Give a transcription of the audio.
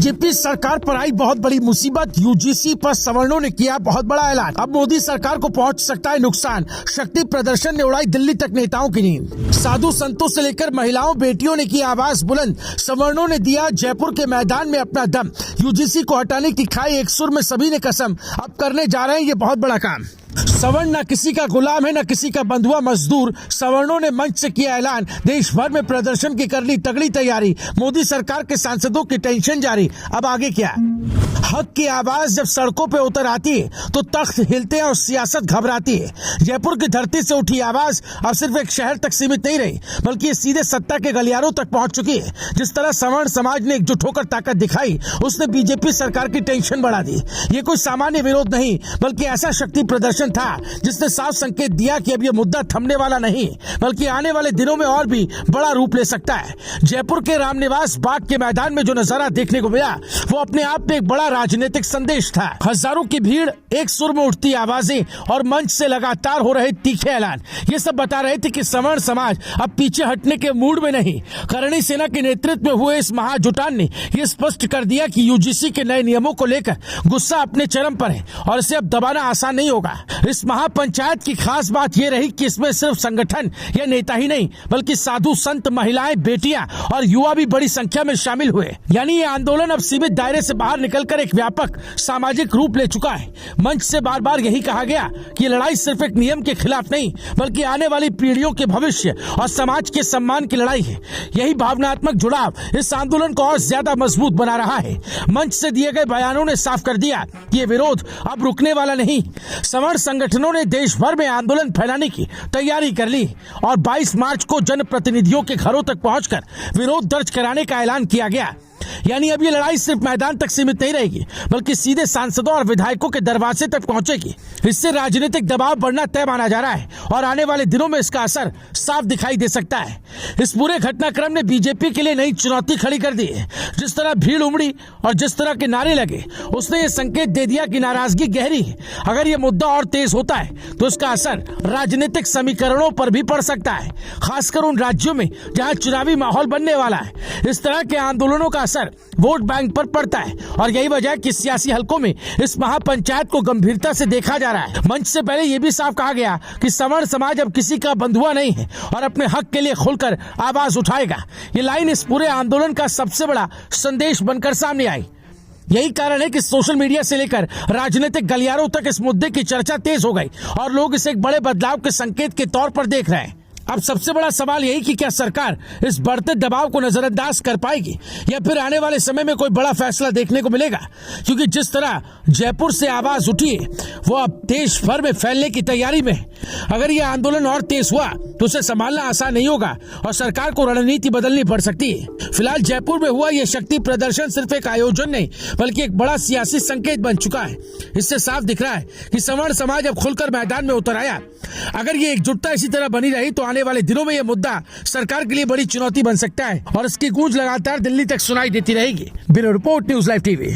BJP सरकार पर आई बहुत बड़ी मुसीबत। यूजीसी पर सवर्णों ने किया बहुत बड़ा ऐलान। अब मोदी सरकार को पहुंच सकता है नुकसान। शक्ति प्रदर्शन ने उड़ाई दिल्ली तक नेताओं की नींद। साधु संतों से लेकर महिलाओं बेटियों ने की आवाज बुलंद। सवर्णों ने दिया जयपुर के मैदान में अपना दम। यूजीसी को हटाने की खाई एक सुर में सभी ने कसम। अब करने जा रहे हैं ये बहुत बड़ा काम। सवर्ण न किसी का गुलाम है न किसी का बंधुआ मजदूर। सवर्णों ने मंच से किया ऐलान। देश भर में प्रदर्शन की कर ली तगड़ी तैयारी। मोदी सरकार के सांसदों की टेंशन जारी। अब आगे क्या? हक की आवाज जब सड़कों पे उतर आती है तो तख्त हिलते हैं और सियासत घबराती है। जयपुर की धरती से उठी आवाज अब सिर्फ एक शहर तक सीमित नहीं रही, बल्कि ये सीधे सत्ता के गलियारों तक पहुंच चुकी है। जिस तरह सवर्ण समाज ने एकजुट होकर ताकत दिखाई, उसने बीजेपी सरकार की टेंशन बढ़ा दी। ये कोई सामान्य विरोध नहीं, बल्कि ऐसा शक्ति प्रदर्शन था जिसने साफ संकेत दिया कि अब ये मुद्दा थमने वाला नहीं, बल्कि आने वाले दिनों में और भी बड़ा रूप ले सकता है। जयपुर के रामनिवास बाग के मैदान में जो नजारा देखने को मिला, वो अपने आप में एक बड़ा राजनीतिक संदेश था। हजारों की भीड़, एक सुर में उठती आवाजें और मंच से लगातार हो रहे तीखे ऐलान, ये सब बता रहे थे कि सवर्ण समाज अब पीछे हटने के मूड में नहीं। करणी सेना के नेतृत्व में हुए इस महाजुटान ने यह स्पष्ट कर दिया कि यूजीसी के नए नियमों को लेकर गुस्सा अपने चरम पर है और इसे अब दबाना आसान नहीं होगा। इस महापंचायत की खास बात यह रही कि इसमें सिर्फ संगठन या नेता ही नहीं, बल्कि साधु संत, महिलाएं, बेटियां और युवा भी बड़ी संख्या में शामिल हुए। यानी ये आंदोलन अब सीमित दायरे से बाहर निकलकर एक व्यापक सामाजिक रूप ले चुका है। मंच से बार बार यही कहा गया कि लड़ाई सिर्फ एक नियम के खिलाफ नहीं, बल्कि आने वाली पीढ़ियों के भविष्य और समाज के सम्मान की लड़ाई है। यही भावनात्मक जुड़ाव इस आंदोलन को और ज्यादा मजबूत बना रहा है। मंच से दिए गए बयानों ने साफ कर दिया कि ये विरोध अब रुकने वाला नहीं। सवर्ण संगठनों ने देश भर में आंदोलन फैलाने की तैयारी कर ली और 22 मार्च को जनप्रतिनिधियों के घरों तक पहुंचकर विरोध दर्ज कराने का ऐलान किया गया। यानी अब ये लड़ाई सिर्फ मैदान तक सीमित नहीं रहेगी, बल्कि सीधे सांसदों और विधायकों के दरवाजे तक पहुंचेगी। इससे राजनीतिक दबाव बढ़ना तय माना जा रहा है और आने वाले दिनों में इसका असर साफ दिखाई दे सकता है। इस पूरे घटनाक्रम ने बीजेपी के लिए नई चुनौती खड़ी कर दी है। जिस तरह भीड़ उमड़ी और जिस तरह के नारे लगे, उसने ये संकेत दे दिया कि नाराजगी गहरी है। अगर ये मुद्दा और तेज होता है तो इसका असर राजनीतिक समीकरणों पर भी पड़ सकता है, खासकर उन राज्यों में जहां चुनावी माहौल बनने वाला है। इस तरह के आंदोलनों का असर वोट बैंक पर पड़ता है और यही वजह है कि सियासी हलकों में इस महापंचायत को गंभीरता से देखा जा रहा है। मंच से पहले यह भी साफ कहा गया कि सवर्ण समाज अब किसी का बंधुआ नहीं है और अपने हक के लिए खुलकर आवाज उठाएगा। ये लाइन इस पूरे आंदोलन का सबसे बड़ा संदेश बनकर सामने आई। यही कारण है कि सोशल मीडिया से लेकर राजनीतिक गलियारों तक इस मुद्दे की चर्चा तेज हो गई और लोग इसे एक बड़े बदलाव के संकेत के तौर पर देख रहे हैं। अब सबसे बड़ा सवाल यही कि क्या सरकार इस बढ़ते दबाव को नजरअंदाज कर पाएगी या फिर आने वाले समय में कोई बड़ा फैसला देखने को मिलेगा। क्योंकि जिस तरह जयपुर से आवाज उठी है, वो अब देश भर में फैलने की तैयारी में है। अगर यह आंदोलन और तेज हुआ तो उसे संभालना आसान नहीं होगा और सरकार को रणनीति बदलनी पड़ सकती है। फिलहाल जयपुर में हुआ यह शक्ति प्रदर्शन सिर्फ एक आयोजन नहीं, बल्कि एक बड़ा सियासी संकेत बन चुका है। इससे साफ दिख रहा है कि सवर्ण समाज अब खुलकर मैदान में उतर आया। अगर ये एकजुटता इसी तरह बनी रही तो आने वाले दिनों में यह मुद्दा सरकार के लिए बड़ी चुनौती बन सकता है और इसकी गूंज लगातार दिल्ली तक सुनाई देती रहेगी। Bureau report, news live TV.